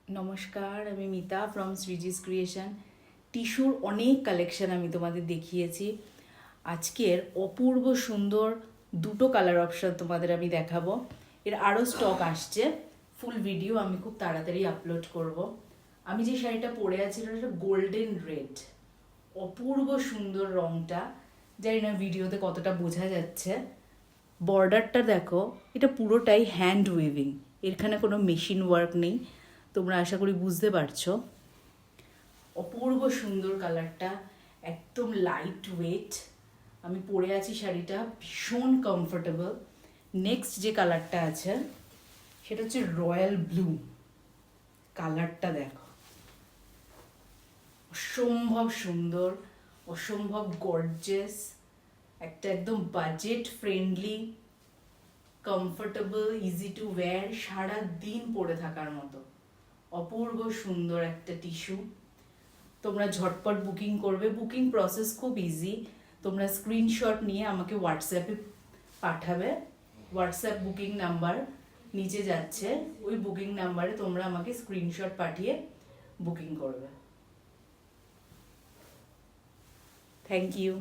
নমস্কার, আমি Mita from সৃজিস creation. টিস্যুর অনেক কালেকশন আমি তোমাদের দেখিয়েছি। আজকের অপূর্ব সুন্দর দুটো কালার অপশন তোমাদের আমি দেখাবো। এর আরও স্টক আসছে, ফুল ভিডিও আমি খুব তাড়াতাড়ি আপলোড করব। আমি যে শাড়িটা পরে আছি এটা গোল্ডেন রেড, অপূর্ব সুন্দর রংটা। জানি না ভিডিওতে কতটা বোঝা যাচ্ছে। বর্ডারটা দেখো, এটা পুরোটাই হ্যান্ড উইভিং, এখানে কোনো মেশিন ওয়ার্ক নেই। তোমরা আশা করি বুঝতে পারছো। অপূর্ব সুন্দর কালারটা, একদম লাইট ওয়েট। আমি পরে আছি শাড়িটা, ভীষণ কমফোর্টেবল। নেক্সট যে কালারটা আছে সেটা হচ্ছে রয়্যাল ব্লু। কালারটা দেখো, অসম্ভব সুন্দর, অসম্ভব গর্জিয়াস। একটা একদম budget friendly, comfortable, easy to wear, সারা দিন পরে থাকার মতো অপূর্ব সুন্দর একটা টিস্যু। তোমরা ঝটপট বুকিং করবে, বুকিং প্রসেস খুব ইজি। তোমরা স্ক্রিনশট নিয়ে আমাকে হোয়াটসঅ্যাপে পাঠাবে। হোয়াটসঅ্যাপ বুকিং নাম্বার নিচে যাচ্ছে, ওই বুকিং নাম্বারে তোমরা আমাকে স্ক্রিনশট পাঠিয়ে বুকিং করবে। Thank you.